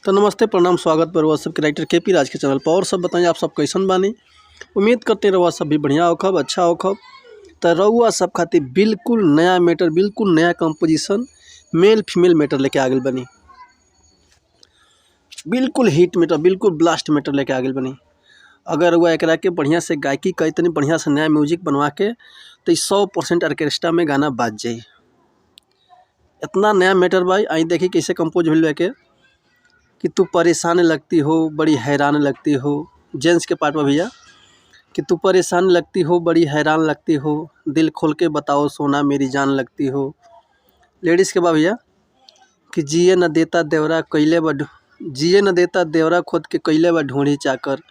तो नमस्ते प्रणाम स्वागत पर सब के राइटर के पी राज के चैनल पर। और सब बताइए आप सब कैसन बानी। उम्मीद करते रहुआ सब भी बढ़िया होखब, अच्छा होखब। तो रहुआ सब खातिर बिल्कुल नया मैटर, बिल्कुल नया कंपोजिशन मेल फीमेल मैटर लेके आ गए बनी। बिल्कुल हिट मैटर, बिल्कुल ब्लास्ट मैटर लेके आ गए बनी। अगर रहुआ एकरा के बढ़िया से गायकी कई तनी बढ़िया से नया म्यूजिक बनवा के तो 100% ऑर्केस्ट्रा में गाना बाज जाई। इतना नया मैटर भाई आई देखी कैसे कंपोज हुई के कि तू परेशान लगती हो, बड़ी हैरान लगती हो। जेंट्स के पार्ट में भैया कि तू परेशान लगती हो, बड़ी हैरान लगती हो, दिल खोल के बताओ सोना मेरी जान लगती हो। लेडीज़ के बाद भैया कि जिए न देता देवरा खुद के कैले बा ढूंढी चाकर,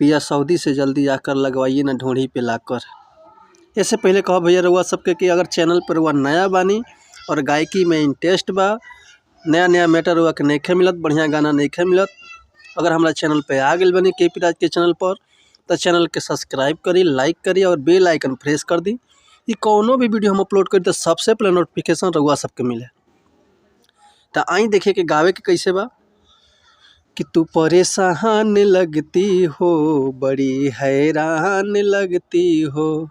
पिया सऊदी से जल्दी आकर लगवाइए न ढूंढी पे लाकर। इससे पहले कहो भैया रउआ सबके कि अगर चैनल पर रउआ नया बानी और गायकी में इंटरेस्ट बा, नया नया मैटर हुआ कि नहीं मिलत, बढ़िया गाना नहीं मिलत, अगर हमारा चैनल पे आ गए बनी के पी राज के चैनल पर तो चैनल के सब्सक्राइब करी, लाइक करी और बेल आइकन प्रेस कर दी कि कोनो भी वीडियो हम अपलोड करी तो सबसे पहले नोटिफिकेशन रहुआ सबके मिले। तो आई देखिए कि गावे के कैसे बा कि तू परेशान लगती हो, बड़ी हैरान लगती हो,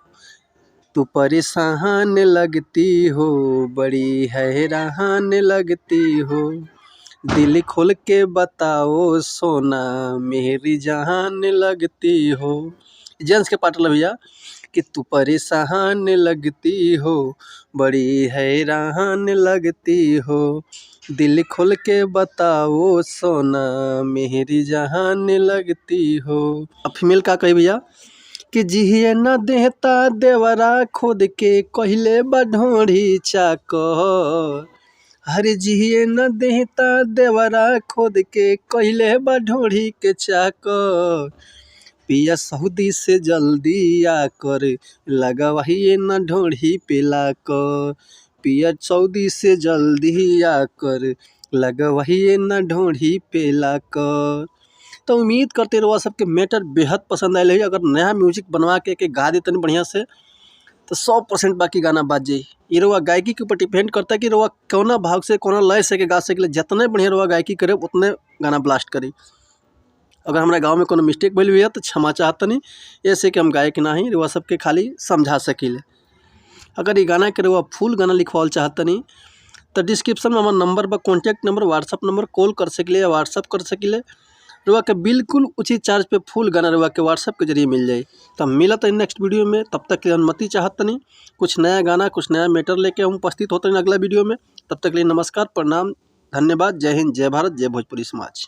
तू परेशान लगती हो, बड़ी हैरान लगती हो, दिल खोल के बताओ सोना मेरी जान लगती हो। जेंट्स के पार्ट भैया कि तू परेशान लगती हो, बड़ी हैरान लगती हो, दिल खोल के बताओ सोना मेरी जान लगती हो। अब फीमेल का कही भैया कि जिए न देता देवरा खुद के कहले बढ़ोड़ी चाकर, हरे जिए न देता देवरा खुद के कहले बढ़ोड़ी के चाकर, पिया सऊदी से जल्दी आकर लगवाइए न ढोड़ी पे लाकर, पिया सऊदी से जल्दी आकर लगवाइए न ढोड़ी पे लाकर। तो उम्मीद करते रहो सबके मैटर बेहद पसंद आए। अगर नया म्यूजिक बनवा के गा देते बढ़िया से तो 100% बाकी गाना बाज जाई। ये रउआ गायकी के ऊपर डिपेंड करता है कि रउआ कौना भाव से कौना लय से के गा सके। जितने बढ़िया रउआ गायकी करे उतने गाना ब्लास्ट करी। अगर हमारे गांव में कोनो मिस्टेक भइल हुई तो क्षमा चाहतनी, ऐसे कि हम गायक नहीं रउआ सबके खाली समझा सकीले। अगर ये गाना के रउआ फुल गाना लिखवाल चाहतनी तो डिस्क्रिप्शन में हमारा नंबर पर contact number, WhatsApp number call कर सकिले या व्हाट्सअप कर सकिले। रउआ के बिल्कुल उचित चार्ज पे फुल गाना रउआ के व्हाट्सअप के जरिए मिल जाए। तो मिलत है नेक्स्ट वीडियो में, तब तक के लिए अनुमति चाहतनी कुछ नया गाना कुछ नया मैटर लेके हम उपस्थित होते हैं अगला वीडियो में। तब तक के लिए नमस्कार, प्रणाम, धन्यवाद, जय हिंद, जय भारत, जय भोजपुरी समाज।